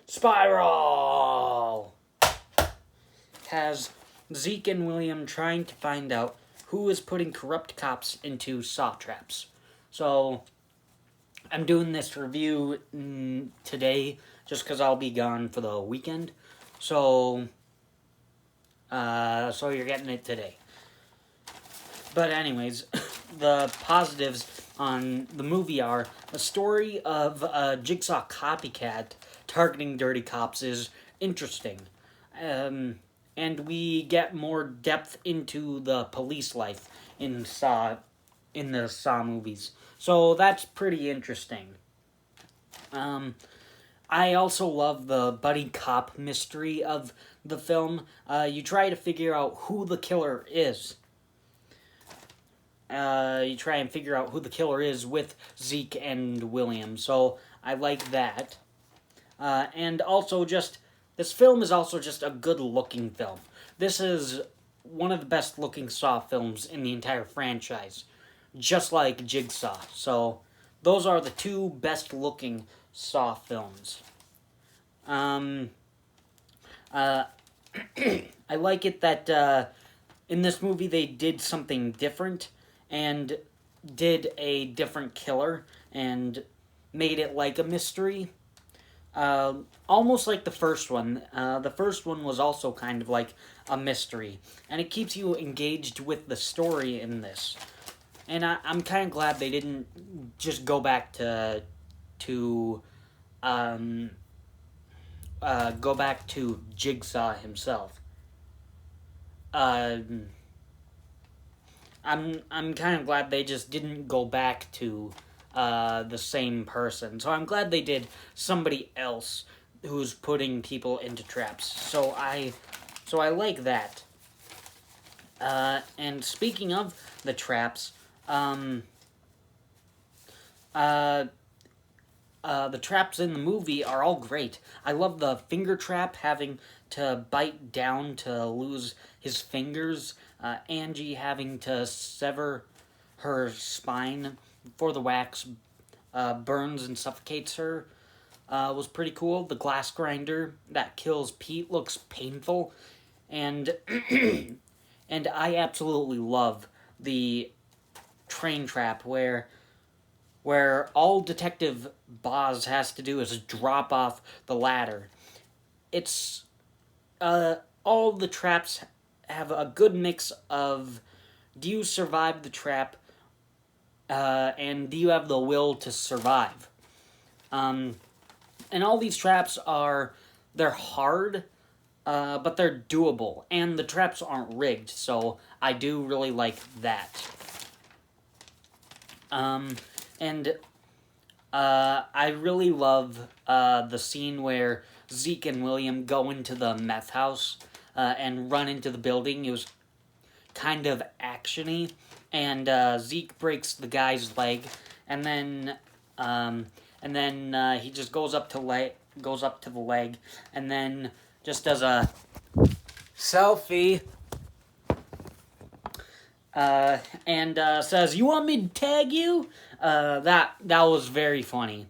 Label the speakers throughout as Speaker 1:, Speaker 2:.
Speaker 1: Spiral has Zeke and William trying to find out who is putting corrupt cops into saw traps. So, I'm doing this review today just because I'll be gone for the weekend. So you're getting it today. But anyways, the positives on the movie are a story of a Jigsaw copycat targeting dirty cops is interesting. And we get more depth into the police life in the Saw movies. So that's pretty interesting. I also love the buddy cop mystery of the film. You try to figure out who the killer is. You try and figure out who the killer is with Zeke and William. So I like that. And also this film is also just a good looking film. This is one of the best looking Saw films in the entire franchise. Just like Jigsaw. So those are the two best looking Saw films. I like it that in this movie they did something different and did a different killer and made it like a mystery. Almost like the first one. The first one was also kind of like a mystery, and it keeps you engaged with the story in this. And I'm kind of glad they didn't just go back to Jigsaw himself. I'm kind of glad they just didn't go back to the same person. So I'm glad they did somebody else who's putting people into traps. So I like that. And speaking of the traps, the traps in the movie are all great. I love the finger trap, having to bite down to lose his fingers. Angie having to sever her spine before the wax burns and suffocates her was pretty cool. The glass grinder that kills Pete looks painful. And and I absolutely love the train trap where all Detective Boz has to do is drop off the ladder. It's all the traps have a good mix of, do you survive the trap, and do you have the will to survive? And all these traps they're hard, but they're doable, and the traps aren't rigged, so I do really like that. And I really love the scene where Zeke and William go into the meth house and run into the building. It was kind of actiony, and Zeke breaks the guy's leg, and then he just goes up to the leg, and then just does a selfie. And says, "You want me to tag you?" That was very funny.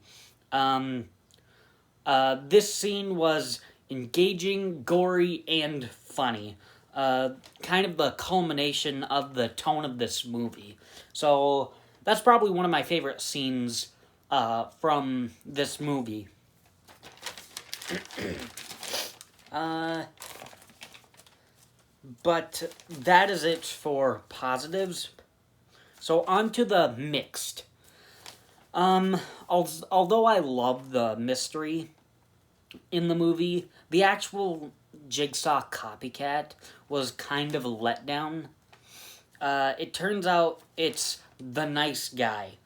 Speaker 1: This scene was engaging, gory, and funny. Kind of the culmination of the tone of this movie. So that's probably one of my favorite scenes from this movie. But that is it for positives. So on to the mixed. Although I love the mystery in the movie, the actual Jigsaw copycat was kind of a letdown. It turns out it's the nice guy,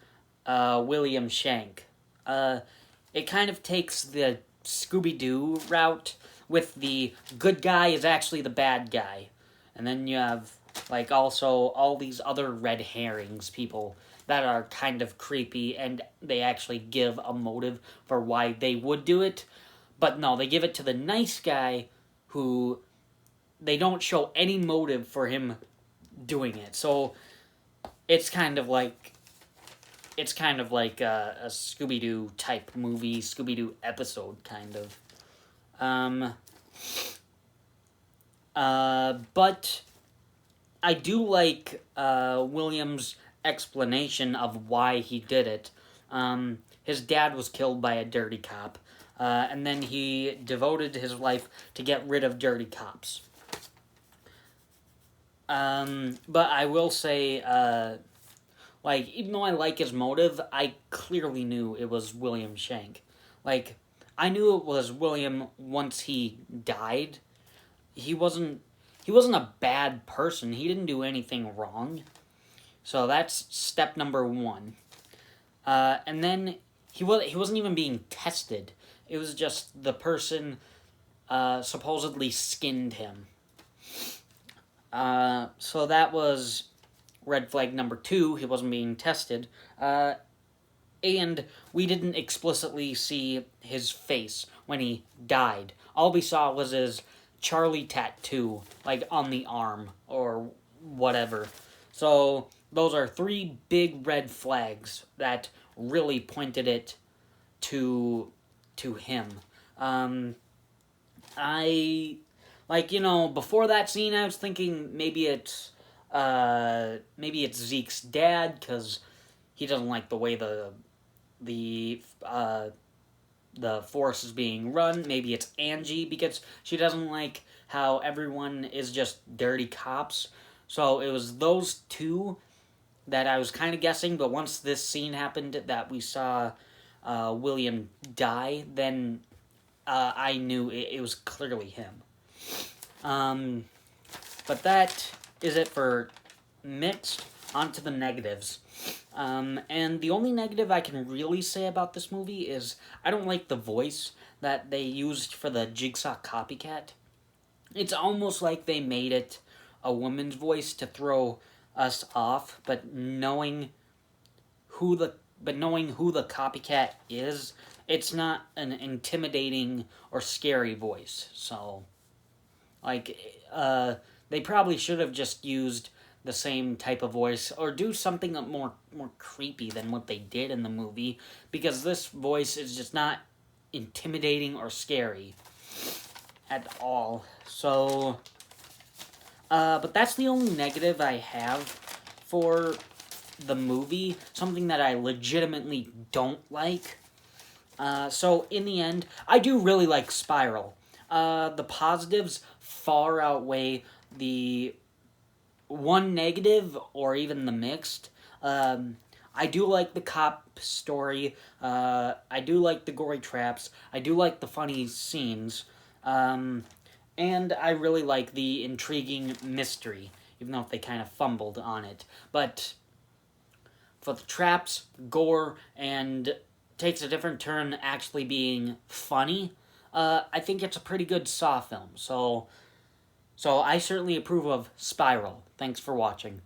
Speaker 1: William Shank. It kind of takes the Scooby-Doo route with the good guy is actually the bad guy. And then you have, like, also all these other red herrings people that are kind of creepy, and they actually give a motive for why they would do it. But no, they give it to the nice guy who they don't show any motive for him doing it. So it's kind of like a Scooby-Doo type movie, Scooby-Doo episode kind of. Um, but I do like William's explanation of why he did it. His dad was killed by a dirty cop, and then he devoted his life to get rid of dirty cops. But I will say, like, even though I like his motive, I clearly knew it was William Shank. Like, I knew it was William once he died. He wasn't a bad person. He didn't do anything wrong. So that's step number one. And then he wasn't even being tested. It was just the person supposedly skinned him. So that was red flag number 2. He wasn't being tested. And we didn't explicitly see his face when he died. All we saw was his Charlie tattoo, like on the arm or whatever. So those are 3 big red flags that really pointed it to him. I like, before that scene, I was thinking maybe it's Zeke's dad because he doesn't like the way the force is being run. Maybe it's Angie because she doesn't like how everyone is just dirty cops. So it was those 2 that I was kind of guessing, but once this scene happened that we saw William die, then I knew it was clearly him. But that is it for mixed. On to the negatives. And the only negative I can really say about this movie is I don't like the voice that they used for the Jigsaw copycat. It's almost like they made it a woman's voice to throw us off, but knowing who the copycat is, it's not an intimidating or scary voice. So, like, they probably should have just used the same type of voice or do something more creepy than what they did in the movie, because this voice is just not intimidating or scary at all. So, but that's the only negative I have for the movie, something that I legitimately don't like. So in the end, I do really like Spiral. The positives far outweigh the one negative or even the mixed. I do like the cop story. I do like the gory traps. I do like the funny scenes. And I really like the intriguing mystery, even though they kind of fumbled on it. But for the traps, gore, and takes a different turn actually being funny, I think it's a pretty good Saw film. So I certainly approve of Spiral. Thanks for watching.